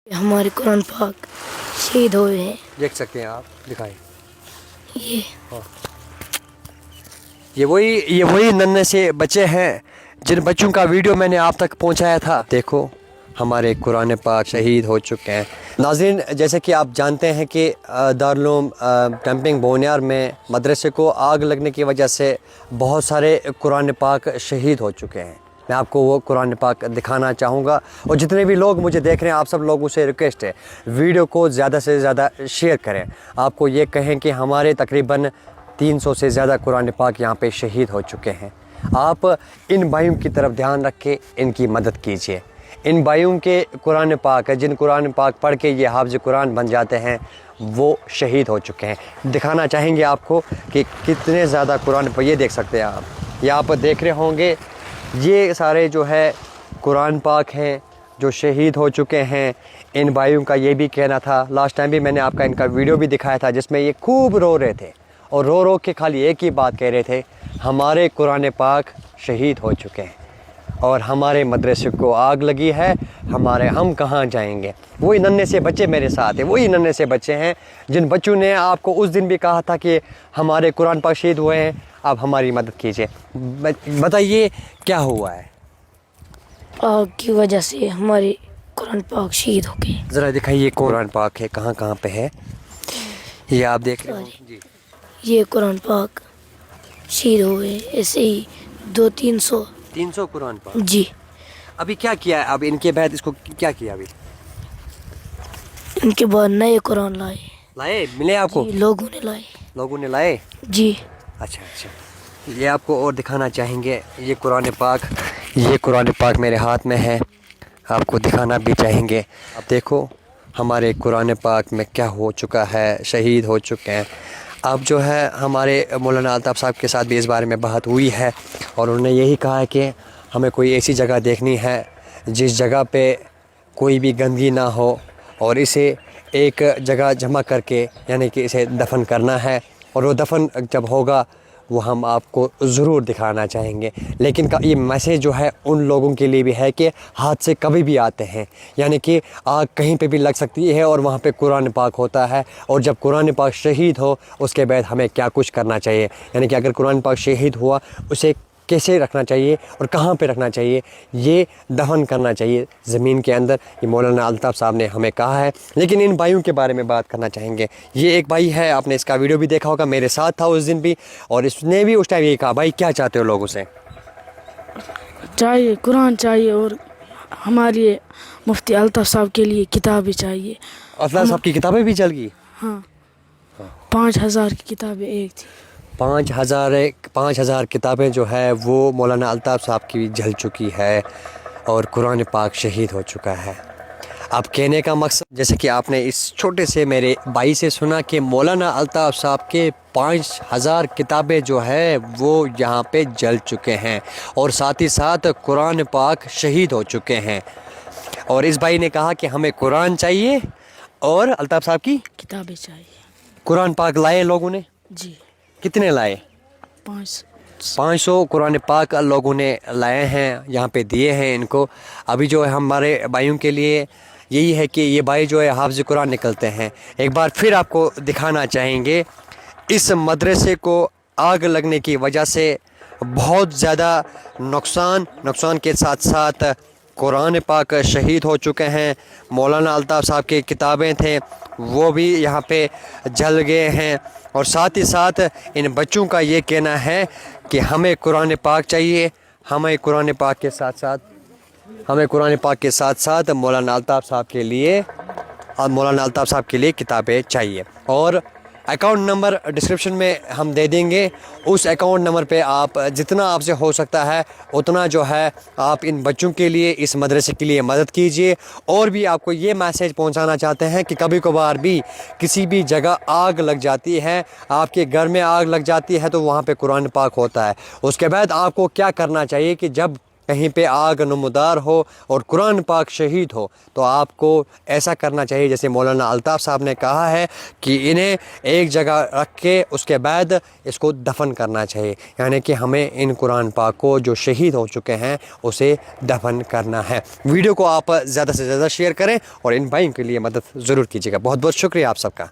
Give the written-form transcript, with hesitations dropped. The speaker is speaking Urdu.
ہمارے قرآن پاک شہید ہوئے ہیں. دیکھ سکتے ہیں آپ, دکھائیں. یہ یہ وہی ننھے سے بچے ہیں جن بچوں کا ویڈیو میں نے آپ تک پہنچایا تھا. دیکھو ہمارے قرآن پاک شہید ہو چکے ہیں. ناظرین, جیسے کہ آپ جانتے ہیں کہ دارالعلوم کیمپنگ بونیار میں مدرسے کو آگ لگنے کی وجہ سے بہت سارے قرآن پاک شہید ہو چکے ہیں. میں آپ کو وہ قرآن پاک دکھانا چاہوں گا, اور جتنے بھی لوگ مجھے دیکھ رہے ہیں آپ سب لوگوں سے ریکویسٹ ہے ویڈیو کو زیادہ سے زیادہ شیئر کریں. آپ کو یہ کہیں کہ ہمارے تقریباً 300 سے زیادہ قرآن پاک یہاں پہ شہید ہو چکے ہیں. آپ ان بھائیوں کی طرف دھیان رکھ کے ان کی مدد کیجیے. ان بھائیوں کے قرآن پاک جن قرآن پاک پڑھ کے یہ حافظ قرآن بن جاتے ہیں وہ شہید ہو چکے ہیں. دکھانا چاہیں گے آپ کو کہ کتنے زیادہ قرآن پاک, یہ دیکھ سکتے ہیں آپ, یہ آپ دیکھ رہے ہوں گے یہ سارے جو ہے قرآن پاک ہیں جو شہید ہو چکے ہیں. ان بھائیوں کا یہ بھی کہنا تھا, لاسٹ ٹائم بھی میں نے آپ کا ان کا ویڈیو بھی دکھایا تھا جس میں یہ خوب رو رہے تھے اور رو رو کے خالی ایک ہی بات کہہ رہے تھے, ہمارے قرآن پاک شہید ہو چکے ہیں اور ہمارے مدرسے کو آگ لگی ہے, ہم کہاں جائیں گے. وہی ننھے سے بچے میرے ساتھ ہیں, وہی ننھے سے بچے ہیں جن بچوں نے آپ کو اس دن بھی کہا تھا کہ ہمارے قرآن پاک شہید ہوئے ہیں, آپ ہماری مدد کیجیے. بتائیے کیا ہوا ہے؟ آگ کی وجہ سے ہمارے قرآن پاک شہید ہو گئے. ذرا دکھائیے قرآن پاک ہے کہاں کہاں پہ ہے, یہ آپ دیکھ رہے ہیں جی. یہ قرآن پاک شہید ہوئے ایسے ہی 300 قرآن پاک. جی. ابھی کیا کیا ہے, اب ان کے بعد اس کو کیا کیا؟ ابھی ان کے بعد نئے قرآن لائے ملے آپ کو؟ جی, لوگوں نے لائے. جی. اچھا, یہ آپ کو اور دکھانا چاہیں گے. یہ قرآن پاک میرے ہاتھ میں ہے, آپ کو دکھانا بھی چاہیں گے. اب دیکھو ہمارے قرآن پاک میں کیا ہو چکا ہے, شہید ہو چکے ہیں. اب جو ہے ہمارے مولانا الطاف صاحب کے ساتھ بھی اس بارے میں بات ہوئی ہے اور انہوں نے یہی کہا ہے کہ ہمیں کوئی ایسی جگہ دیکھنی ہے جس جگہ پہ کوئی بھی گندگی نہ ہو اور اسے ایک جگہ جمع کر کے یعنی کہ اسے دفن کرنا ہے, اور وہ دفن جب ہوگا وہ ہم آپ کو ضرور دکھانا چاہیں گے. لیکن یہ میسیج جو ہے ان لوگوں کے لیے بھی ہے کہ حادثے کبھی بھی آتے ہیں, یعنی کہ آگ کہیں پہ بھی لگ سکتی ہے اور وہاں پہ قرآن پاک ہوتا ہے, اور جب قرآن پاک شہید ہو اس کے بعد ہمیں کیا کچھ کرنا چاہیے, یعنی کہ اگر قرآن پاک شہید ہوا اسے کیسے رکھنا چاہیے اور کہاں پہ رکھنا چاہیے, یہ دفن کرنا چاہیے زمین کے اندر. یہ مولانا الطاف صاحب نے ہمیں کہا ہے. لیکن ان بھائیوں کے بارے میں بات کرنا چاہیں گے. یہ ایک بھائی ہے, آپ نے اس کا ویڈیو بھی دیکھا ہوگا, میرے ساتھ تھا اس دن بھی, اور اس نے بھی اس ٹائم یہی کہا, بھائی کیا چاہتے ہو لوگوں سے؟ چاہیے قرآن چاہیے, اور ہماری مفتی الطاف صاحب کے لیے کتابیں چاہیے. الطاف صاحب کی کتابیں بھی جل گئی؟ ہاں, 5000 کی کتابیں ایک تھی. 5000 کتابیں جو ہے وہ مولانا الطاف صاحب کی جل چکی ہے اور قرآن پاک شہید ہو چکا ہے. اب کہنے کا مقصد, جیسے کہ آپ نے اس چھوٹے سے میرے بھائی سے سنا کہ مولانا الطاف صاحب کے 5000 کتابیں جو ہے وہ یہاں پہ جل چکے ہیں, اور ساتھ ہی ساتھ قرآن پاک شہید ہو چکے ہیں. اور اس بھائی نے کہا کہ ہمیں قرآن چاہیے اور الطاف صاحب کی کتابیں چاہیے. قرآن پاک لائے لوگوں نے؟ جی. کتنے لائے؟ 500 قرآن پاک لوگوں نے لائے ہیں, یہاں پہ دیے ہیں ان کو. ابھی جو ہے ہمارے بھائیوں کے لیے یہی ہے کہ یہ بھائی جو ہے حافظ قرآن نکلتے ہیں. ایک بار پھر آپ کو دکھانا چاہیں گے, اس مدرسے کو آگ لگنے کی وجہ سے بہت زیادہ نقصان کے ساتھ ساتھ قرآن پاک شہید ہو چکے ہیں. مولانا الطاف صاحب کی کتابیں تھے وہ بھی یہاں پہ جل گئے ہیں, اور ساتھ ہی ساتھ ان بچوں کا یہ کہنا ہے کہ ہمیں قرآن پاک چاہیے, ہمیں قرآن پاک کے ساتھ ساتھ مولانا الطاف صاحب کے لیے کتابیں چاہیے. اور اکاؤنٹ نمبر ڈسکرپشن میں ہم دے دیں گے, اس اکاؤنٹ نمبر پہ آپ جتنا آپ سے ہو سکتا ہے اتنا جو ہے آپ ان بچوں کے لیے, اس مدرسے کے لیے مدد کیجیے. اور بھی آپ کو یہ میسیج پہنچانا چاہتے ہیں کہ کبھی کبھار بھی کسی بھی جگہ آگ لگ جاتی ہے, آپ کے گھر میں آگ لگ جاتی ہے تو وہاں پہ قرآن پاک ہوتا ہے. اس کے بعد آپ کو کیا کرنا چاہیے کہ جب کہیں پہ آگ نمودار ہو اور قرآن پاک شہید ہو تو آپ کو ایسا کرنا چاہیے جیسے مولانا الطاف صاحب نے کہا ہے کہ انہیں ایک جگہ رکھ کے اس کے بعد اس کو دفن کرنا چاہیے، یعنی کہ ہمیں ان قرآن پاک کو جو شہید ہو چکے ہیں اسے دفن کرنا ہے۔ ویڈیو کو آپ زیادہ سے زیادہ شیئر کریں اور ان بھائیوں کے لیے مدد ضرور کیجیے گا۔ بہت بہت شکریہ آپ سب کا۔